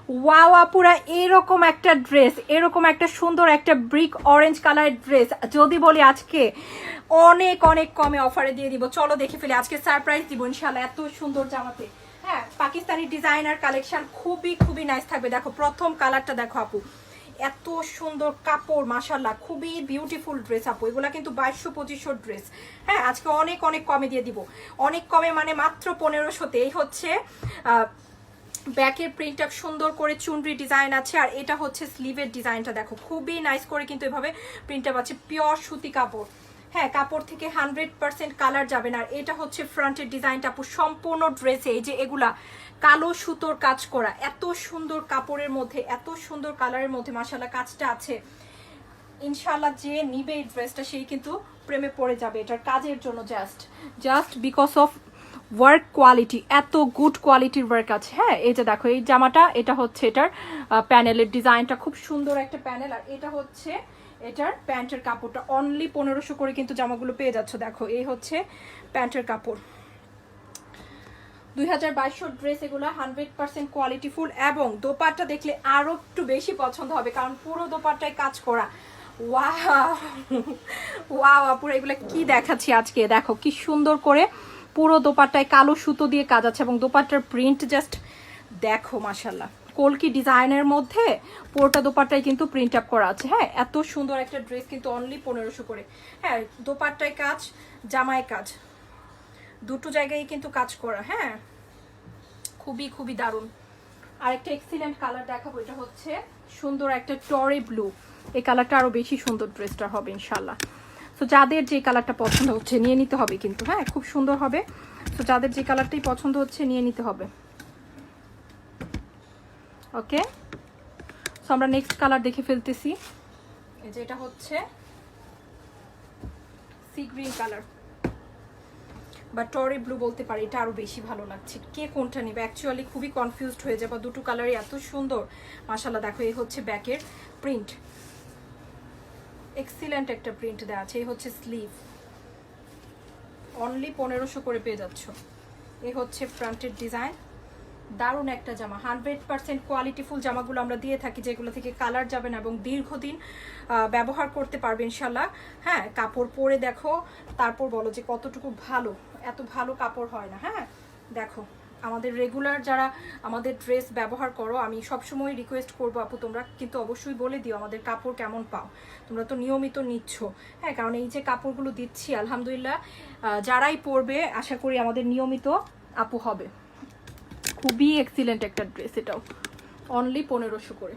Wow আপুরা, এরকম একটা ড্রেস, এরকম একটা সুন্দর একটা ব্রিক অরেঞ্জ কালারের ড্রেস যদি বলি আজকে অনেক অনেক কমে অফারে দিয়ে দিব। চলো দেখে ফেলি, আজকে সারপ্রাইজ দিব ইনশাআল্লাহ এত সুন্দর জামাতে। হ্যাঁ, পাকিস্তানি ডিজাইনার কালেকশন খুবই খুবই নাইস থাকবে। দেখো প্রথম কালারটা দেখো আপু, এত সুন্দর কাপড় মাশাআল্লাহ, খুবই বিউটিফুল ড্রেস আপু। এগুলা কিন্তু 2200-2500 ড্রেস। হ্যাঁ, আজকে অনেক অনেক কমে দিয়ে দিব, অনেক কমে মানে মাত্র 1500-তে। এই হচ্ছে ব্যাকের প্রিন্টটা সুন্দর করে চুনরি ডিজাইন আছে, আর এটা হচ্ছে স্লিভের ডিজাইনটা দেখো খুবই নাইস করে কিন্তু এভাবে প্রিন্টটা আছে, পিওর সুতি কাপড়। হ্যাঁ, কাপড় থেকে 100% কালার যাবে না। আর এটা হচ্ছে ফ্রন্টের ডিজাইনটা আপু, সম্পূর্ণ ড্রেসে এই যে এগুলা কালো সুতোর কাজ করা, এত সুন্দর কাপড়ের মধ্যে এত সুন্দর কালারের মধ্যে মাশাআল্লাহ কাজটা আছে। ইনশাআল্লাহ যে নিবে এই ড্রেসটা সেই কিন্তু প্রেমে পড়ে যাবে এটার কাজের জন্য, just because of work quality, এত গুড কোয়ালিটির ওয়ার্ক আছে। হ্যাঁ, এই যে দেখো এই জামাটা, এটা হচ্ছে এটার প্যানেলের ডিজাইনটা, খুব সুন্দর একটা প্যানেল। আর এটা হচ্ছে এটার প্যান্টের কাপড়টা, অনলি 1500 করে কিন্তু জামাগুলো পেয়ে যাচ্ছ। দেখো এই হচ্ছে প্যান্টের কাপড়, 2022 ড্রেস এগুলো 100% কোয়ালিটিফুল। এবং দোপাট্টা দেখলে আরো একটু বেশি পছন্দ হবে, কারণ পুরো দোপাট্টায় কাজ করা। ওয়াও ওয়াও আপুরা, এগুলো কি দেখাচ্ছি আজকে, দেখো কি সুন্দর করে পুরো দোপাট্টায় কালো সুতো দিয়ে কাজ আছে, এবং দোপাট্টার প্রিন্ট জাস্ট দেখো মাশাআল্লাহ, কলকি ডিজাইনের মধ্যে পুরোটা দোপাট্টায় কিন্তু প্রিন্ট আপ করা আছে। হ্যাঁ, এত সুন্দর একটা ড্রেস কিন্তু অনলি 1500 করে। হ্যাঁ, দোপাট্টায় কাজ, জামায় কাজ, দুটো জায়গায় কিন্তু কাজ করা। হ্যাঁ, খুবই খুবই দারুণ। আরেকটা এক্সিলেন্ট কালার দেখাবো, এটা হচ্ছে সুন্দর একটা টরি ব্লু। এই কালারটা আরো বেশি সুন্দর ড্রেসটা হবে ইনশাল্লাহ। তো যাদের যে কালারটা পছন্দ হচ্ছে নিয়ে নিতে হবে কিন্তু। হ্যাঁ, খুব সুন্দর হবে। তো যাদের যে কালারটাই পছন্দ হচ্ছে নিয়ে নিতে হবে। ওকে, সো আমরা নেক্সট কালার দেখে ফেলতেছি। এই যে এটা হচ্ছে সি গ্রিন কালার বা টরি ব্লু বলতে পারি, এটা আরো বেশি ভালো লাগছে। কে কোনটা নেবে অ্যাকচুয়ালি খুবই কনফিউজড হয়ে যাবে, দুটো কালারই এত সুন্দর মাশাআল্লাহ। দেখো এই হচ্ছে ব্যাকের প্রিন্ট, এক্সিলেন্ট একটা প্রিন্ট দেওয়া আছে। এই হচ্ছে স্লিভ, অনলি 1500 করে পেয়ে যাচ্ছ। এই হচ্ছে ফ্রন্টের ডিজাইন, দারুণ একটা জামা। 100% কোয়ালিটিফুল জামাগুলো আমরা দিয়ে থাকি, যেগুলো থেকে কালার যাবে না এবং দীর্ঘদিন ব্যবহার করতে পারবে ইনশাল্লাহ। হ্যাঁ, কাপড় পরে দেখো, তারপর বলো যে কতটুকু ভালো, এত ভালো কাপড় হয় না। হ্যাঁ, দেখো আমাদের রেগুলার যারা আমাদের ড্রেস ব্যবহার করো, আমি সবসময় রিকোয়েস্ট করবো আপু তোমরা কিন্তু অবশ্যই বলে দিও আমাদের কাপড় কেমন পাও। তোমরা তো নিয়মিত নিচ্ছ। হ্যাঁ, কারণ এই যে কাপড়গুলো দিচ্ছি আলহামদুলিল্লাহ যারাই পরবে আশা করি আমাদের নিয়মিত আপু হবে। খুবই এক্সিলেন্ট একটা ড্রেস, এটাও অনলি 1500 করে।